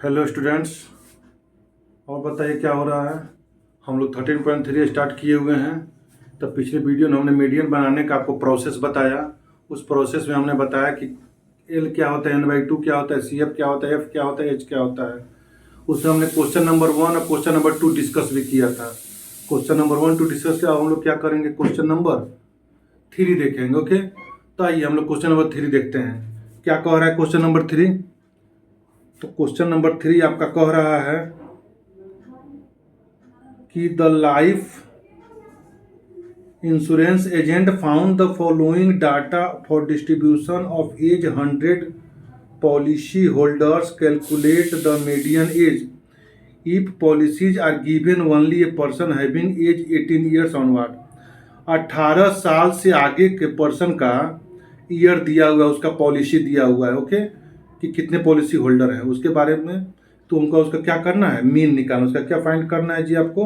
Hello students. और बताइए क्या हो रहा है। हम लोग 13.3 स्टार्ट किए हुए हैं। तब पिछले वीडियो में हमने मीडियन बनाने का आपको प्रोसेस बताया। उस प्रोसेस में हमने बताया कि एल क्या होता है, n/2 क्या होता है, CF क्या होता है, F क्या होता है, H क्या होता है। उसमें हमने क्वेश्चन नंबर 1 और क्वेश्चन नंबर 2 डिस्कस भी किया था। क्वेश्चन नंबर 1 2 डिस्कस किया। हम लोग क्या करेंगे, क्वेश्चन नंबर 3 देखेंगे। ओके, तो आइए हम लोग क्वेश्चन नंबर 3 देखते हैं क्या कह रहा है क्वेश्चन नंबर 3। तो क्वेश्चन नंबर 3 आपका कह रहा है कि the life insurance agent found the following data for distribution of age 100 policy holders, calculate the median age if policies are given only a person having age 18 years onward. 18 साल से आगे के person का ईयर दिया हुआ है, उसका policy दिया हुआ है। ओके, कि कितने पॉलिसी होल्डर हैं उसके बारे में। तो उनका उसका क्या करना है, मीन निकालना। उसका क्या फाइंड करना है जी, आपको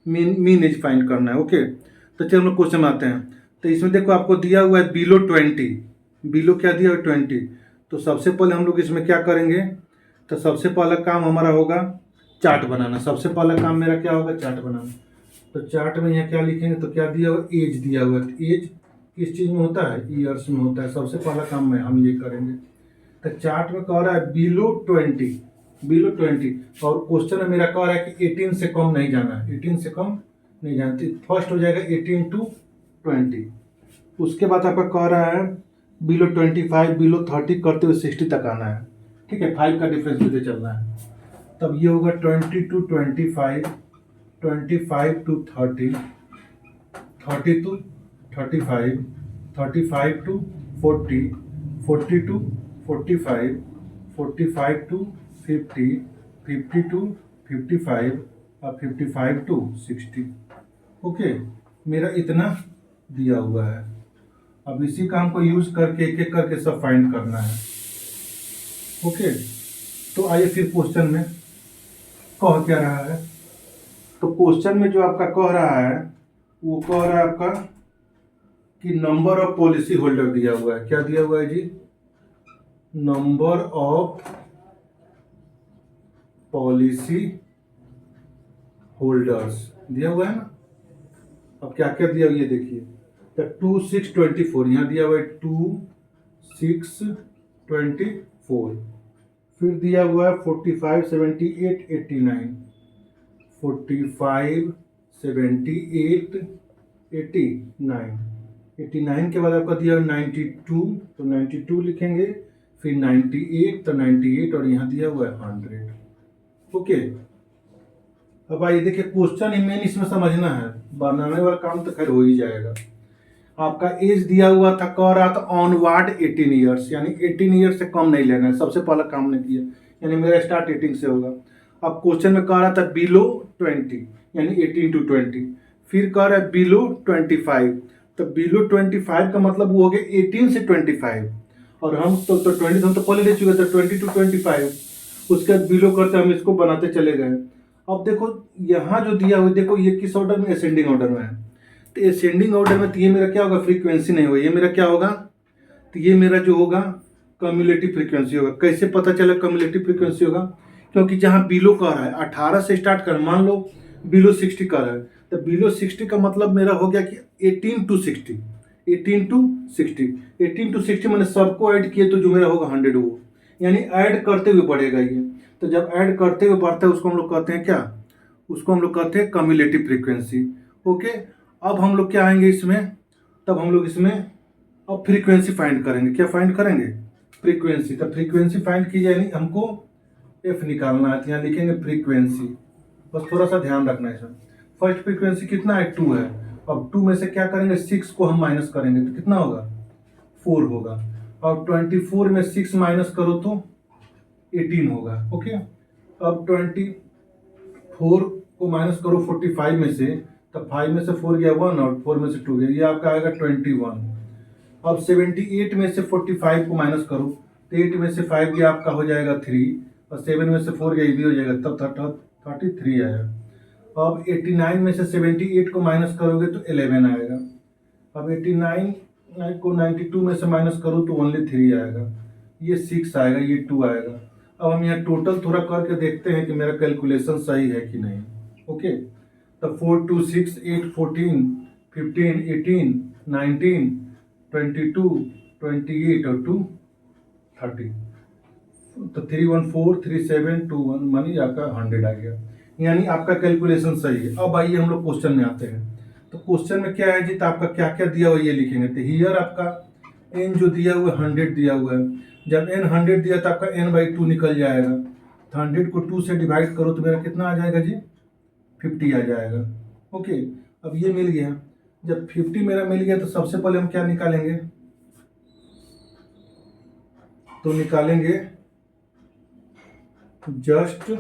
मीन एज फाइंड करना है। ओके, तो चलो हम लोग क्वेश्चन आते हैं। तो इसमें देखो आपको दिया हुआ है बिलो 20। बिलो क्या दिया हुआ है, 20। तो सबसे पहले हम लोग इसमें क्या करेंगे, तो सबसे पहला काम हमारा होगा चार्ट बनाना। सबसे पहला काम मेरा क्या होगा, चार्ट बनाना। तो चार्ट में यहाँ क्या लिखेंगे, तो क्या दिया हुआ, एज दिया हुआ है। तो एज किस चीज़ में होता है, ईयर्स में होता है। सबसे पहला काम में हम ये करेंगे। तो चार्ट में कह रहा है बिलो 20, बिलो 20। और क्वेश्चन में मेरा कह रहा है कि 18 से कम नहीं जाना है, 18 से कम नहीं जाना। तो फर्स्ट हो जाएगा 18 to 20। उसके बाद आपका कह रहा है बिलो 25, बिलो 30 करते हुए 60 तक आना है। ठीक है, 5 का डिफरेंस लेते चलना है। तब ये होगा 20 to 25, 25 to 30, 30 to 35, 35 to 40, 40 to 45, 45 to 50, 50 to 55 और 55 to 60। ओके, मेरा इतना दिया हुआ है। अब इसी का हमको यूज करके एक एक करके सब फाइंड करना है। ओके, तो आइए फिर क्वेश्चन में कह क्या रहा है। तो क्वेश्चन में जो आपका कह रहा है वो कह रहा है आपका कि नंबर ऑफ पॉलिसी होल्डर दिया हुआ है। क्या दिया हुआ है जी, नंबर ऑफ पॉलिसी होल्डर्स दिया हुआ है ना। अब क्या क्या दिया हुआ ये देखिए। तो 2 6 24 यहाँ दिया हुआ है, 2 6 24। फिर दिया हुआ है 45 78 89, 45 78 89, 89 के बाद आपका दिया हुआ 92, तो 92 लिखेंगे। फिर 98, तो 98 और यहाँ दिया हुआ है 100। ओके, अब आइए देखिए क्वेश्चन ही मेन इसमें समझना है, बनाने वाला काम तो खैर हो ही जाएगा। आपका एज दिया हुआ था, कह रहा था ऑनवर्ड 18 ईयर्स, यानी 18 ईयर्स से कम नहीं लेना है। सबसे पहला काम ने किया, यानी मेरा स्टार्ट 18 से होगा। अब क्वेश्चन में कह रहा था बिलो 20, यानी 18 to 20। फिर कह रहा है बिलो 25। तो बिलो 25 का मतलब वो हो गया 18 से 25। और हम तो 20 हम तो पहले ले चुके थे, 20 to 25। उसके बाद बिलो करते हम इसको बनाते चले गए। अब देखो यहाँ जो दिया हुआ, देखो ये किस ऑर्डर में, असेंडिंग ऑर्डर में है। तो असेंडिंग ऑर्डर में तो ये मेरा क्या होगा, फ्रीक्वेंसी नहीं होगा। ये मेरा क्या होगा, तो ये मेरा जो होगा कम्युलेटिव फ्रीक्वेंसी होगा। कैसे पता चला कम्युलेटिव फ्रीक्वेंसी होगा, क्योंकि जहाँ बिलो कर रहा है 18 से स्टार्ट कर, मान लो बिलो 60 कर रहा है, तो बिलो 60 का मतलब मेरा हो गया कि 18 to 60, 18 to 60, 18 to 60 मैंने सबको ऐड किए तो जो मेरा होगा 100 वो, यानी ऐड करते हुए बढ़ेगा ये। तो जब ऐड करते हुए बढ़ता है उसको हम लोग कहते हैं क्या, उसको हम लोग कहते हैं कम्युलेटिव फ्रीक्वेंसी। ओके, अब हम लोग क्या आएंगे इसमें, तब हम लोग इसमें अब फ्रीक्वेंसी फाइंड करेंगे। क्या फाइंड करेंगे, फ्रीक्वेंसी। तो फ्रीक्वेंसी फाइंड की जाए, हमको एफ निकालना है। तो यहाँ लिखेंगे फ्रीक्वेंसी, बस थोड़ा सा ध्यान रखना है इसमें। फर्स्ट फ्रीक्वेंसी कितना है, 2 है। अब 2 में से क्या करेंगे, 6 को हम माइनस करेंगे तो कितना होगा, 4 होगा। अब 24 में 6 माइनस करो तो 18 होगा। ओके, अब 24 को माइनस करो 45 में से, तो 5 में से 4 गया 1 और 4 में से 2 गया, ये आपका आएगा 21। अब 78 में से 45 को माइनस करो तो 8 में से 5 गया आपका हो जाएगा 3, और 7 में से 4 गया ये भी हो जाएगा, तब 33 आएगा। अब 89 में से 78 को माइनस करोगे तो 11 आएगा। अब 89 को 92 में से माइनस करो तो ओनली 3 आएगा, ये 6 आएगा, ये 2 आएगा। अब हम यहाँ टोटल थोड़ा करके देखते हैं कि मेरा कैलकुलेशन सही है कि नहीं। ओके, तो 4 2 6 8 14 15 18 19 22 28 और 2 30, तो 3143721 मानी आपका 100 आ गया, यानी आपका कैलकुलेशन सही है। अब आइए हम लोग क्वेश्चन में आते हैं। तो क्वेश्चन में क्या है जी, तो आपका क्या क्या दिया हुआ ये लिखेंगे। तो हियर आपका n जो दिया हुआ है 100 दिया हुआ है। जब n 100 दिया तो आपका n/2 निकल जाएगा। तो 100 को 2 से डिवाइड करो तो मेरा कितना आ जाएगा जी, 50 आ जाएगा। ओके, अब ये मिल गया। जब 50 मेरा मिल गया तो सबसे पहले हम क्या निकालेंगे, तो निकालेंगे just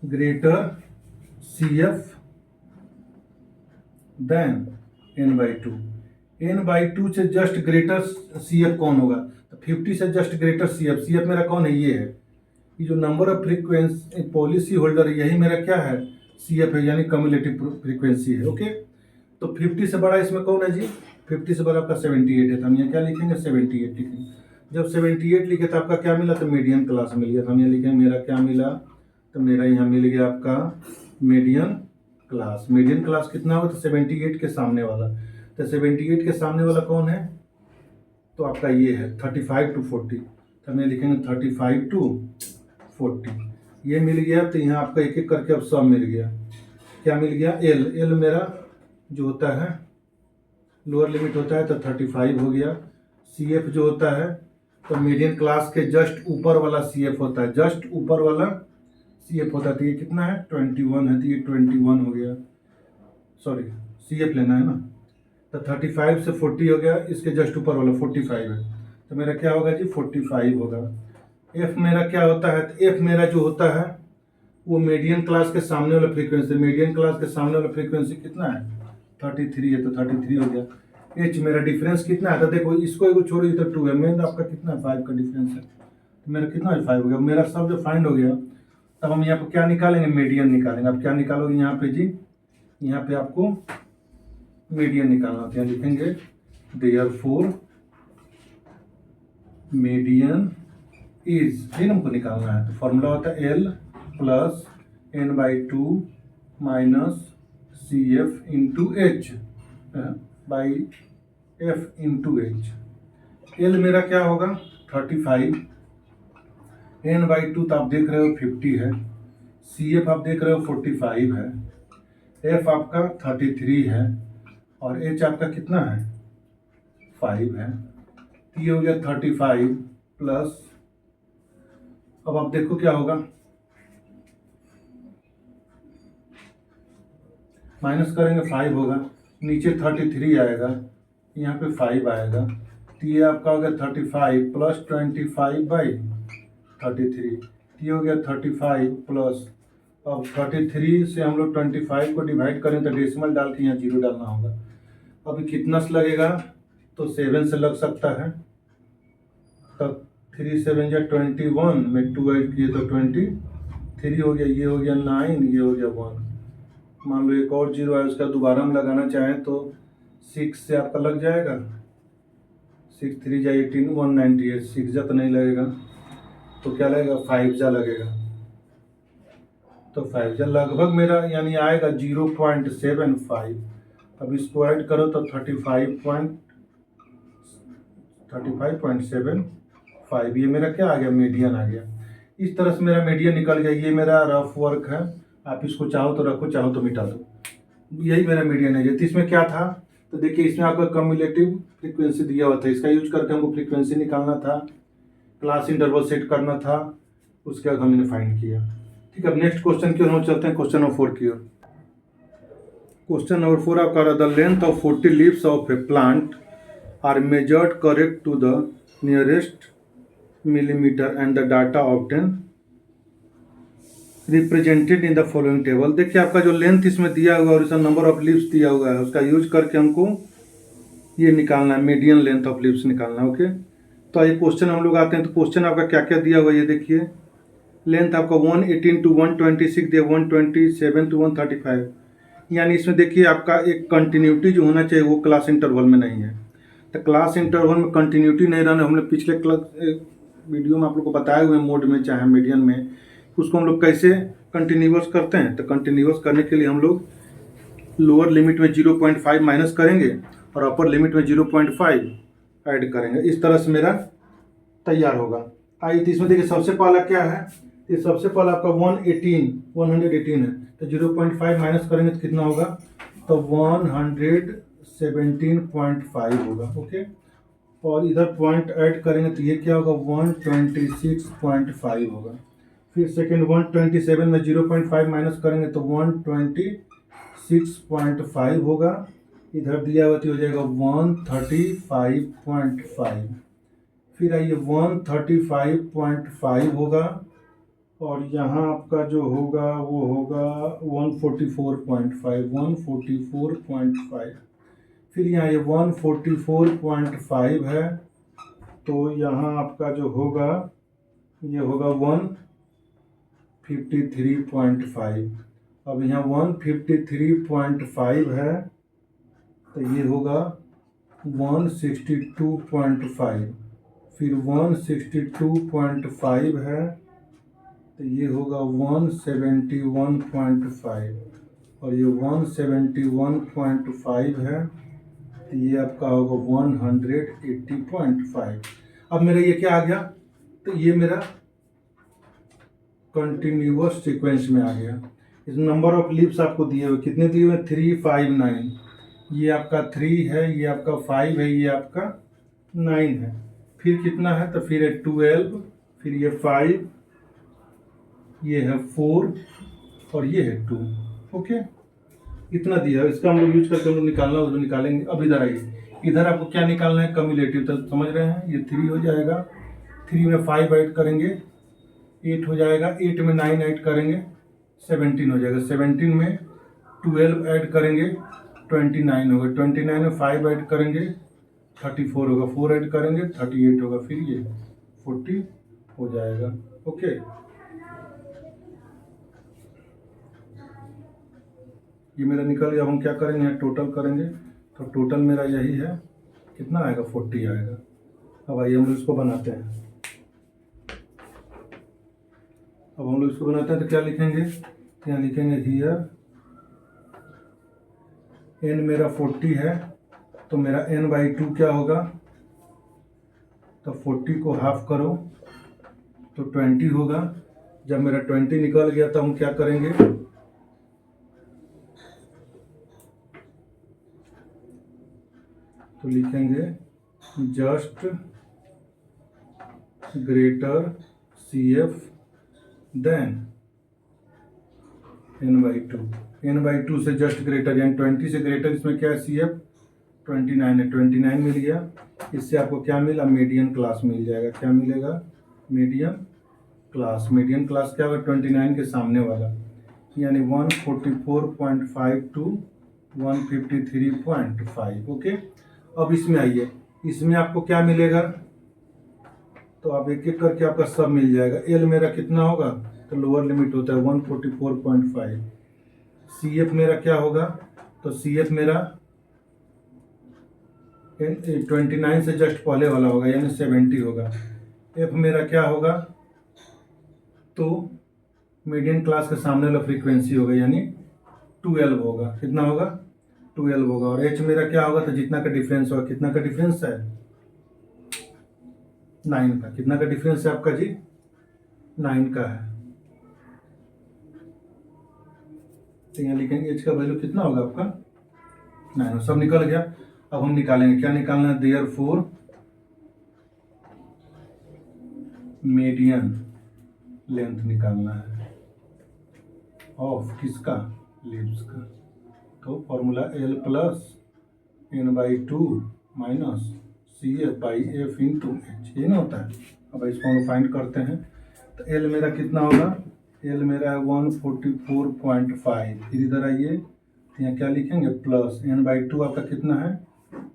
greater CF then n/2। n/2 से जस्ट ग्रेटर CF कौन होगा, तो 50 से जस्ट ग्रेटर CF मेरा कौन है, ये है। ये जो number of frequency policy holder है यही मेरा क्या है, CF है, यानी कम्युलेटिव फ्रीक्वेंसी है। ओके, तो 50 से बड़ा इसमें कौन है जी, 50 से बड़ा आपका 78 है। तो हम यहाँ क्या लिखेंगे, 78 लिखेंगे। जब 78 लिखे तो आपका क्या मिला, तो मीडियन क्लास मिल गया। तो हम यहाँ लिखेंगे मेरा क्या मिला, तो मेरा यहाँ मिल गया आपका मीडियन क्लास। मीडियन क्लास कितना होगा, तो 78 के सामने वाला। तो 78 के सामने वाला कौन है, तो आपका ये है 35 to 40। तो हम यहाँ लिखेंगे 35 to 40, ये मिल गया। तो यहाँ आपका एक एक करके अब सब मिल गया। क्या मिल गया, एल मेरा जो होता है लोअर लिमिट होता है तो 35 हो गया। CF जो होता है तो मीडियन क्लास के जस्ट ऊपर वाला CF होता है, जस्ट ऊपर वाला CF होता है। तो ये कितना है, 21 है, तो ये 21 हो गया। सॉरी, CF लेना है ना। तो 35 से 40 हो गया, इसके जस्ट ऊपर वाला 45 है, तो मेरा क्या होगा जी, 45 होगा। F मेरा क्या होता है, तो F मेरा जो होता है वो मीडियन क्लास के सामने वाला फ्रीक्वेंसी, मीडियन क्लास के सामने वाला फ्रीक्वेंसी कितना है, 33 है, तो 33 हो गया। H मेरा डिफरेंस कितना है, तो देखो इसको एगो छोड़ो, इधर 2 है, मेन आपका कितना है, 5 का डिफरेंस है, तो मेरा कितना है, 5 हो गया। मेरा सब जो फाइंड हो गया, तब हम यहाँ पे क्या निकालेंगे, मीडियन निकालेंगे। अब क्या निकालोगे यहाँ पे जी, यहाँ पे आपको मीडियन निकालना होता है। लिखेंगे देयरफॉर मीडियन इज, ये हमको निकालना है। तो फॉर्मूला होता है L plus n/2 minus CF into H by F into H। L मेरा क्या होगा 35, n/2 तो आप देख रहे हो 50 है, CF आप देख रहे हो 45 है, F आपका 33 है और H आपका कितना है 5 है। ये हो गया 35 प्लस, अब आप देखो क्या होगा, माइनस करेंगे 5 होगा, नीचे 33 आएगा, यहाँ पे 5 आएगा। तो ये आपका हो गया 35 प्लस 25/33, ये हो गया 35 प्लस, अब 33 से हम लोग 25 को डिवाइड करें तो डेसिमल डाल के यहाँ 0 डालना होगा। अभी कितना से लगेगा, तो 7 से लग सकता है, तब 3 7 या 21 में 2 ऐड किए तो 23 हो गया, ये हो गया 9, ये हो गया 1। मान लो एक और 0 है, उसका दोबारा हम लगाना चाहें तो 6 से आपका लग जाएगा, 6 3 जा 18 198, 6 जा तो नहीं लगेगा, तो क्या लगेगा 5 जा लगेगा। तो 5 जा लगभग मेरा यानी आएगा 0.75। अब इसको ऐड करो तो 35.75, ये मेरा क्या आ गया, मीडियन आ गया। इस तरह से मेरा मीडियन निकल गया। ये मेरा रफ वर्क है, आप इसको चाहो तो रखो, चाहो तो मिटा दो। यही मेरा मीडियन है। तो इसमें क्या था, तो देखिए इसमें आपका कम्युलेटिव फ्रीक्वेंसी दिया हुआ था, इसका यूज करके हमको फ्रीक्वेंसी निकालना था, क्लास इंटरवल सेट करना था, उसके बाद हमने फाइंड किया। ठीक है, अब नेक्स्ट क्वेश्चन की ओर चलते हैं, क्वेश्चन नंबर 4 की ओर। क्वेश्चन नंबर 4 आपका, the length of 40 leaves of a plant are measured correct to the nearest millimetre and the data obtain represented in the following table. देखिए आपका जो लेंथ इसमें दिया हुआ है और इसका नंबर ऑफ लीव्स दिया हुआ है, उसका यूज करके हमको ये निकालना है, मीडियन लेंथ ऑफ लीव्स निकालना है। ओके, तो ये क्वेश्चन हम लोग आते हैं। तो क्वेश्चन आपका क्या क्या दिया हुआ है, ये देखिए लेंथ आपका 118 to 126 दिया, 127 to 135, यानी इसमें देखिए आपका एक कंटिन्यूटी जो होना चाहिए वो क्लास इंटरवल में नहीं है। तो क्लास इंटरवल में कंटिन्यूटी नहीं रहना, हमने पिछले वीडियो में आप लोग को बताए हुए मोड में चाहे मीडियन में, उसको हम लोग कैसे कंटिन्यूअस करते हैं। तो कंटिन्यूअस करने के लिए हम लोग लोअर लिमिट में 0.5 माइनस करेंगे और अपर लिमिट में 0.5 ऐड करेंगे। इस तरह से मेरा तैयार होगा। आइए, तो इसमें देखिए सबसे पहला क्या है, ये सबसे पहला आपका 118 है, तो 0.5 माइनस करेंगे तो कितना होगा, तो 117.5 होगा। ओके, और इधर पॉइंट ऐड करेंगे तो ये क्या होगा, 126.5 होगा। फिर सेकेंड 127 में 0.5 माइनस करेंगे तो 126.5 होगा। इधर दिया हुआ तो हो जाएगा 135.5। फिर आइए 135.5 होगा, और यहाँ आपका जो होगा वो होगा 144.5। फिर यहाँ ये 144.5 है, तो यहाँ आपका जो होगा ये होगा 153.5। अब यहाँ 153.5 है, तो ये होगा 162.5। फिर 162.5 है, तो ये होगा 171.5, और ये 171.5 है, तो ये आपका होगा 180.5। अब मेरा ये क्या आ गया, तो ये मेरा कंटिन्यूअस सीक्वेंस में आ गया। इस नंबर ऑफ लीव्स आपको दिए हुए कितने दिए हुए, 359। ये आपका 3 है, ये आपका 5 है, ये आपका 9 है। फिर कितना है, तो फिर है 12, फिर ये 5, ये है 4 और ये है 2। ओके, इतना दिया है। इसका हम लोग यूज करके हम लोग निकालना हो तो निकालेंगे। अब इधर आइए, इधर आपको क्या निकालना है, कम्युलेटिव। तो समझ रहे हैं, ये 3 हो जाएगा, 3 में 5 ऐड करेंगे 8 हो जाएगा, 8 में 9 ऐड करेंगे 17 हो जाएगा, 17 में 12 ऐड करेंगे 29 होगा, 29 में 5 ऐड करेंगे 34 होगा, 4 ऐड करेंगे 38 होगा, फिर ये 40 हो जाएगा। ओके, ये मेरा निकल गया। अब हम क्या करेंगे, टोटल करेंगे, तो टोटल मेरा यही है, कितना आएगा, 40 आएगा। अब आइए हम लोग इसको बनाते हैं। अब हम लोग इसको बनाते हैं तो क्या लिखेंगे, यहाँ लिखेंगे हियर n मेरा 40 है, तो मेरा n/2 क्या होगा, तो 40 को हाफ करो तो 20 होगा। जब मेरा 20 निकल गया तो हम क्या करेंगे, तो लिखेंगे just greater CF then n/2। n/2 से जस्ट ग्रेटर यानी 20 से ग्रेटर, इसमें क्या है, CF 29 है, 29 मिल गया। इससे आपको क्या मिला, मीडियन क्लास मिल जाएगा। क्या मिलेगा, मीडियन क्लास। मीडियन क्लास क्या होगा, 29 के सामने वाला, यानी 144.5 टू 153.5। ओके, अब इसमें आइए, इसमें आपको क्या मिलेगा, तो आप एक एक करके आपका सब मिल जाएगा। एल मेरा कितना होगा, तो लोअर लिमिट होता है 144.5। CF मेरा क्या होगा, तो CF मेरा 29 से जस्ट पहले वाला होगा, यानी 70 होगा। F मेरा क्या होगा, तो मीडियन क्लास के सामने वाला फ्रीक्वेंसी होगा, यानी 12 होगा। कितना होगा, 12 होगा। और H मेरा क्या होगा, तो जितना का डिफरेंस होगा, कितना का डिफरेंस है, 9 का। कितना का डिफरेंस है आपका जी, 9 का है। तो यहाँ लिखेंगे H का वैल्यू कितना होगा आपका, 9। सब निकल गया। अब हम निकालेंगे, क्या निकालना है, देयरफॉर मीडियन लेंथ निकालना है ऑफ किसका, लीव्स का। तो formula L plus n/2 minus CF/F into H, ये ना होता है। अब इसको हम फाइंड करते हैं, तो L मेरा कितना होगा, L मेरा है 144.5। फिर इधर आइए, यहाँ क्या लिखेंगे, प्लस n/2 आपका कितना है,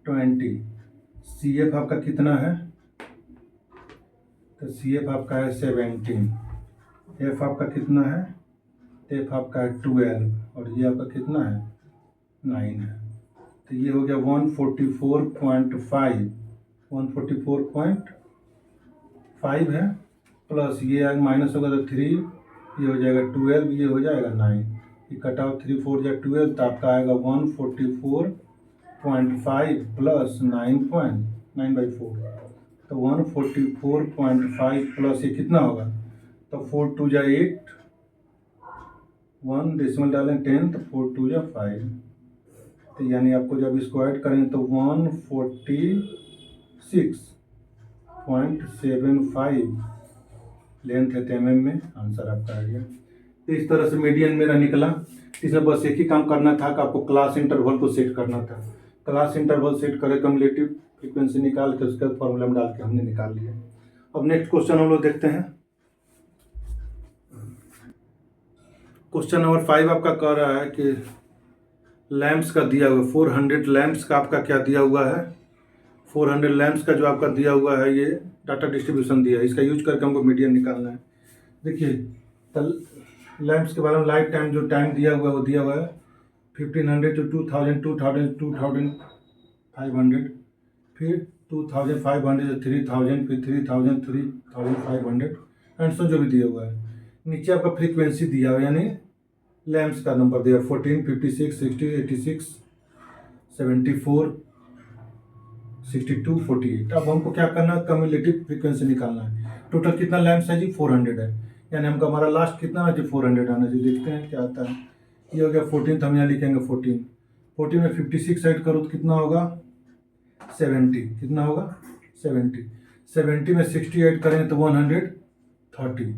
20। CF आपका कितना है, तो CF आपका है 17। F आपका कितना है, F आपका है 12, और ये आपका कितना है, 9 है। तो ये हो गया 144.5 5 है, प्लस ये माइनस होगा तो 3, ये हो जाएगा 12, ये हो जाएगा 9, ये कट आउट 3 4 या 12, तो आपका आएगा 144.5 प्लस 9.9/4, तो 144.5 प्लस ये कितना होगा, तो 4 2 जा 8, 1 डेसिमल डालें 10, तो 4 2 जा 5, तो यानी आपको जब इसको ऐड करेंगे तो 146.75 लेंथ है mm में, आंसर आपका आ गया। तो इस तरह से मीडियन मेरा निकला। इसमें बस एक ही काम करना था कि आपको क्लास इंटरवल को सेट करना था। क्लास इंटरवल सेट करे, कम्युलेटिव फ्रीक्वेंसी निकाल के उसके बाद फॉर्मूला में डाल के हमने निकाल लिया। अब नेक्स्ट क्वेश्चन हम लोग देखते हैं। क्वेश्चन नंबर 5 आपका कह रहा है कि लैंप्स का दिया हुआ 400 लैंप्स का आपका क्या दिया हुआ है, 400 लैंप्स का जो आपका दिया हुआ है ये डाटा डिस्ट्रीब्यूशन दिया है, इसका यूज करके हमको मीडियन निकालना है। देखिए लैंप्स के बारे में लाइफ टाइम जो टाइम दिया हुआ है वो दिया हुआ है 1500 to 2000, 2000, 2500, फिर 2500 से 3000, फिर 3000, 3500 एंड सो जो भी दिया हुआ है। नीचे आपका फ्रीक्वेंसी दिया हुआ यानी लैंप्स का नंबर दिया 14, 56, 60, 86, 74, 62, 48। अब हमको क्या करना है, कम्युलेटिव फ्रीक्वेंसी निकालना है। टोटल कितना लैंप्स है जी, 400 है, यानी हमको हमारा लास्ट कितना है जी, 400 आना जी। देखते हैं क्या आता है। ये हो गया 14, तो हम यहाँ लिखेंगे 14। 14 में 56 ऐड करो तो कितना होगा 70, कितना होगा 70। 70 में 60 ऐड करेंगे तो 130,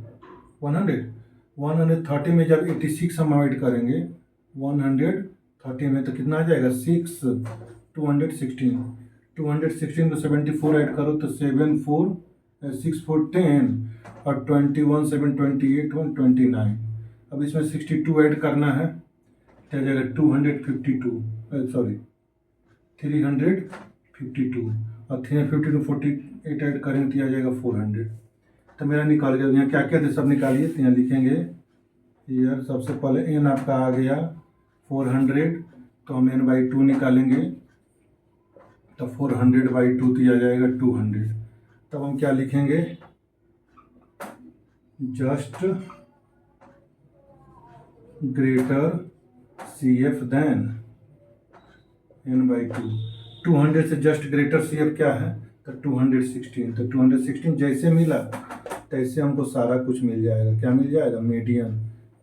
130 में जब 86 हम ऐड करेंगे 130 में तो कितना आ जाएगा 6, 216, 216 में 74 ऐड करो तो 7 4 6 4 10 और 21 7 28 1 29। अब इसमें 62 ऐड करना है तो आ जाएगा 252, सॉरी 352, और 352 48 ऐड करेंगे तो आ जाएगा 400। तो मेरा निकाल गया। यहाँ क्या क्या थे सब निकालिए, तो यहाँ लिखेंगे यार सबसे पहले n आपका आ गया 400, तो हम n/2 निकालेंगे तो 400/2 तो आ जाएगा 200। तब हम क्या लिखेंगे, just greater CF then n/2। 200 से जस्ट ग्रेटर CF क्या है, तो 216। तो 216 जैसे मिला तैसे हमको सारा कुछ मिल जाएगा। क्या मिल जाएगा, मीडियन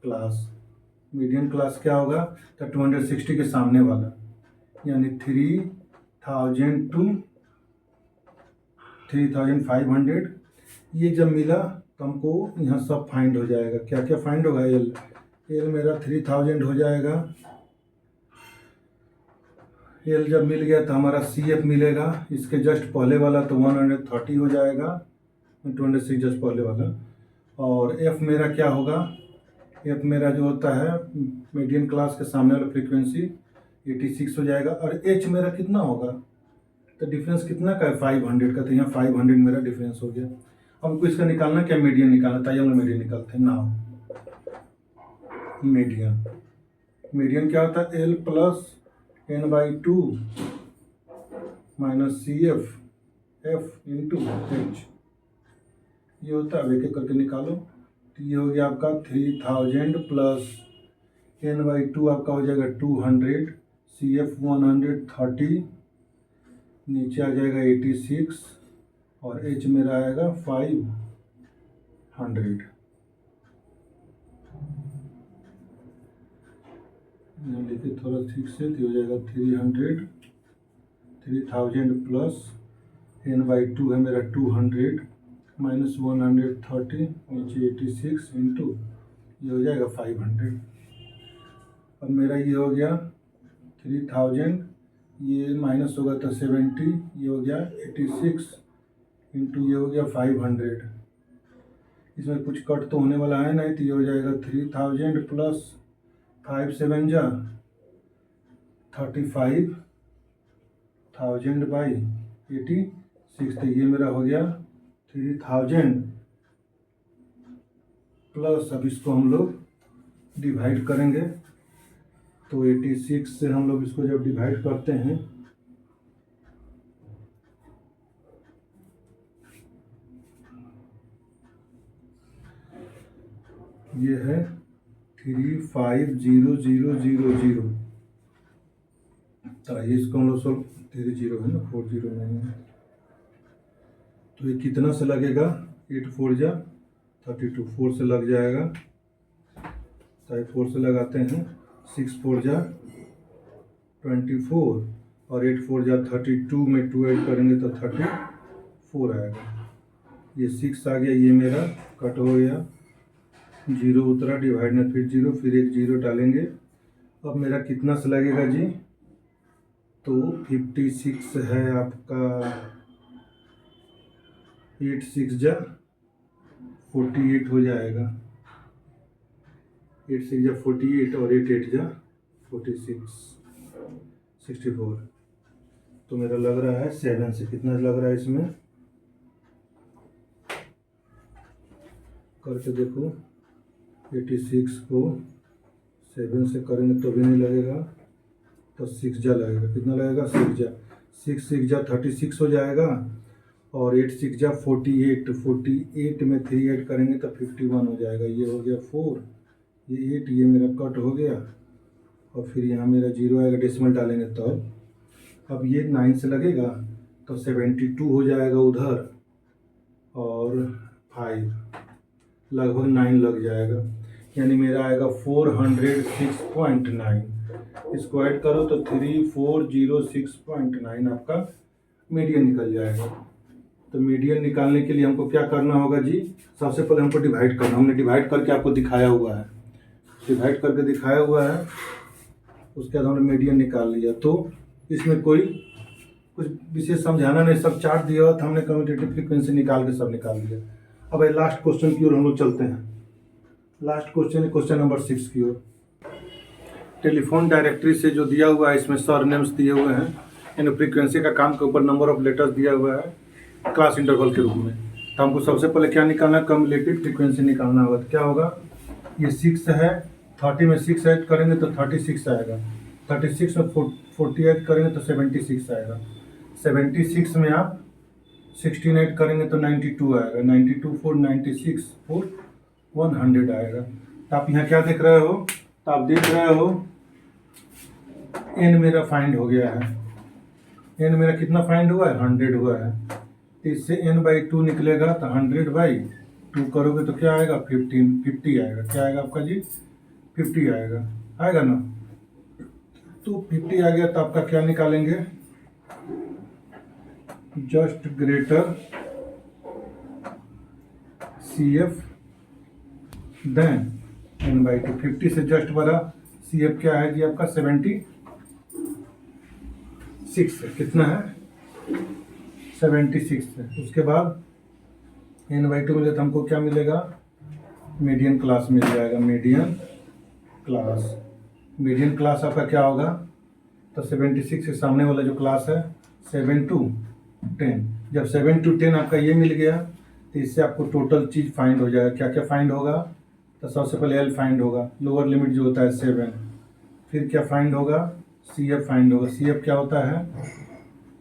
क्लास। मीडियन क्लास क्या होगा, तो 260 के सामने वाला, यानी 3000 to 3500। ये जब मिला तो हमको यहाँ सब फाइंड हो जाएगा। क्या क्या फाइंड होगा, एल मेरा 3000 हो जाएगा। एल जब मिल गया तो हमारा CF मिलेगा, इसके जस्ट पहले वाला तो 130 हो जाएगा, 26 जस्ट पहले वाला। और F मेरा क्या होगा, F मेरा जो होता है मीडियन क्लास के सामने वाला फ्रीक्वेंसी 86 हो जाएगा। और H मेरा कितना होगा, तो डिफरेंस कितना का है 500 का, तो यहाँ 500 मेरा डिफरेंस हो गया। हमको इसका निकालना क्या, मीडियन निकालना, ताकि हम मीडियन निकालते हैं ना। मीडियन क्या होता है, L plus n/2 minus CF F into H, ये होता है। अब एक एक करके निकालो। तो ये हो गया आपका 3000 प्लस n/2 आपका हो जाएगा 200, CF 130, नीचे आ जाएगा 86 और H मेरा आएगा 500। यहाँ लिखे थोड़ा ठीक से, तो हो जाएगा 3000 प्लस n/2 है मेरा 200 माइनस 130, नीचे 86 इंटू ये हो जाएगा 500। अब मेरा ये हो गया 3000, ये माइनस होगा तो 70, ये हो गया 86 इंटू ये हो गया 500। इसमें कुछ कट तो होने वाला है नहीं, तो ये हो जाएगा 3000 प्लस 5 7 जा 35,000/86। तो ये मेरा हो गया 3000 प्लस, अब इसको हम लोग डिवाइड करेंगे तो 86 से हम लोग इसको जब डिवाइड करते हैं ये है 35000, तो ये इसको हम लोग सब 30 है ना, 40 नहीं है, तो ये कितना से लगेगा, 8 4 जा 32, 4 से लग जाएगा, तो 4 से लगाते हैं, 6 4 जा 24 और 8 4 जा 32 में 2 ऐड करेंगे तो 34 आएगा। ये 6 आ गया, ये मेरा कट हो गया, 0 उतरा, डिवाइड में फिर 0, फिर एक 0 डालेंगे। अब मेरा कितना से लगेगा जी, तो 56 है आपका, 8 6 जा 48 हो जाएगा, 8 6 जा 48 और 8 8 जा 46, 64। तो मेरा लग रहा है 7 से, कितना लग रहा है इसमें, करके देखो, 86 को 7 से करेंगे तो भी नहीं लगेगा, तो 6 जा लगेगा, कितना लगेगा, 6 जा 6 6 जा 36 हो जाएगा, और 8 6 जा 48, 48 में 3 ऐड करेंगे तो 51 हो जाएगा। ये हो गया 4, ये 8, ये मेरा कट हो गया, और फिर यहाँ मेरा 0 आएगा, डेसिमल डालेंगे तो अब ये 9 से लगेगा तो 72 हो जाएगा उधर, और 5 लगभग 9 लग जाएगा, यानी मेरा आएगा 406.9। इसको ऐड करो तो 3406.9 आपका मीडियन निकल जाएगा। तो मीडियन निकालने के लिए हमको क्या करना होगा जी, सबसे पहले हमको डिवाइड करना, हमने डिवाइड करके आपको दिखाया हुआ है, डिवाइड करके दिखाया हुआ है, उसके बाद हमने मीडियन निकाल लिया। तो इसमें कोई कुछ विशेष समझाना नहीं, सब चार्ट दिया हुआ था, हमने कम्यूटेटिव फ्रीक्वेंसी निकाल के सब निकाल दिया। अब लास्ट क्वेश्चन की ओर हम लोग चलते हैं। लास्ट क्वेश्चन है क्वेश्चन नंबर 6 की ओर। टेलीफोन डायरेक्टरी से जो दिया हुआ है, इसमें सर नेम्स दिए हुए हैं, यानी फ्रीक्वेंसी का काम के ऊपर नंबर ऑफ लेटर्स दिया हुआ है क्लास इंटरवल के रूप में। तो हमको सबसे पहले क्या निकालना है, कम्युलेटिव फ्रीक्वेंसी निकालना होगा। तो क्या होगा, ये 6 है, 30 में 6 ऐड करेंगे तो 36 आएगा, 36 में 40 ऐड करेंगे तो 76 आएगा, 76 में आप 16 ऐड करेंगे तो 92 आएगा, 92 4 96 4 100 आएगा। तो आप यहाँ क्या देख रहे हो, तो आप देख रहे हो एन मेरा फाइंड हो गया है, एन मेरा कितना फाइंड हुआ है, 100 हुआ है। तो इससे n/2 निकलेगा, तो 100/2 करोगे तो क्या आएगा, 50 आएगा। क्या आएगा आपका जी, 50 आएगा, आएगा ना। तो 50 आ गया, तो आपका क्या निकालेंगे, just greater CF then n/2। 50 से जस्ट बड़ा CF क्या है जी आपका, 76 है, कितना है, 76 है। उसके बाद n/2 मिले तो हमको क्या मिलेगा, मीडियन क्लास मिल जाएगा, मीडियन क्लास। मीडियन क्लास आपका क्या होगा, तो 76 के सामने वाला जो क्लास है 7 to 10। जब 7 to 10 आपका ये मिल गया, तो इससे आपको टोटल चीज़ फाइंड हो जाएगा। क्या क्या फाइंड होगा, तो सबसे पहले L फाइंड होगा, लोअर लिमिट जो होता है 7। फिर क्या फाइंड होगा, CF फाइंड होगा। CF क्या होता है,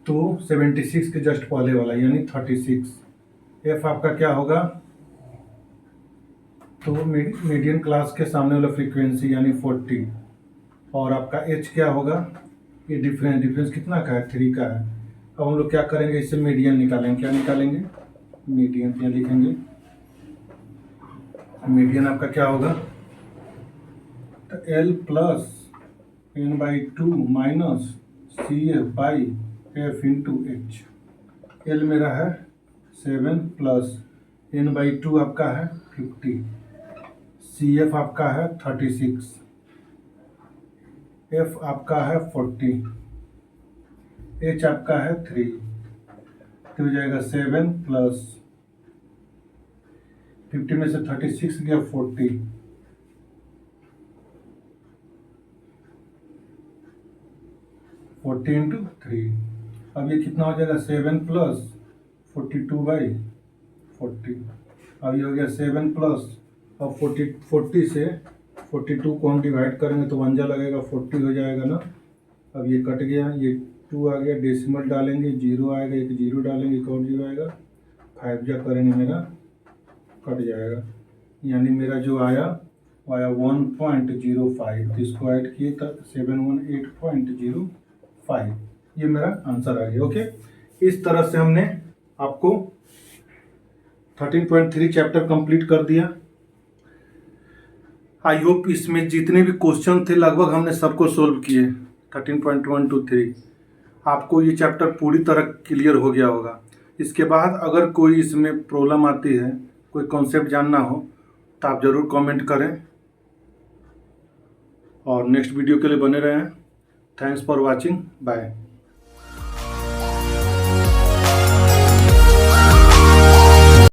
तो 76 के जस्ट पहले वाला यानी 36। F आपका क्या होगा, तो मीडियन क्लास के सामने वाला फ्रीक्वेंसी यानी 40। और आपका H क्या होगा, ये डिफरेंस कितना का है, 3 का है। अब हम लोग क्या करेंगे, इससे मीडियन निकालेंगे। क्या निकालेंगे, मीडियन क्या लिखेंगे, मीडियन आपका क्या होगा, तो L plus n/2 minus CF/F into H। L मेरा है 7 प्लस n/2 आपका है 50, CF आपका है 36, F आपका है 40, H आपका है 3। तो हो जाएगा 7 प्लस 50 में से 36 गया 40, 40 इंटू 3। अब ये कितना हो जाएगा, 7 प्लस 42/40। अब ये हो गया 7 प्लस, अब 40 से 42 को हम डिवाइड करेंगे तो 1 जा लगेगा, 40 हो जाएगा ना। अब ये कट गया, ये 2 आ गया, डेसिमल डालेंगे 0 आएगा, एक 0 डालेंगे, एक और 0 आएगा, 5 जा करेंगे मेरा कट जाएगा, यानी मेरा जो आया आया 1.05, तो इसको ऐड किए तो 718.05, ये मेरा आंसर आ गया। ओके, इस तरह से हमने आपको 13.3 चैप्टर कंप्लीट कर दिया। आई होप इसमें जितने भी क्वेश्चन थे लगभग हमने सबको सोल्व किए। 13.1 to 3 आपको ये चैप्टर पूरी तरह क्लियर हो गया होगा। इसके बाद अगर कोई इसमें प्रॉब्लम आती है, कोई कॉन्सेप्ट जानना हो, तो आप ज़रूर कमेंट करें और नेक्स्ट वीडियो के लिए बने रहें। Thanks for watching, bye.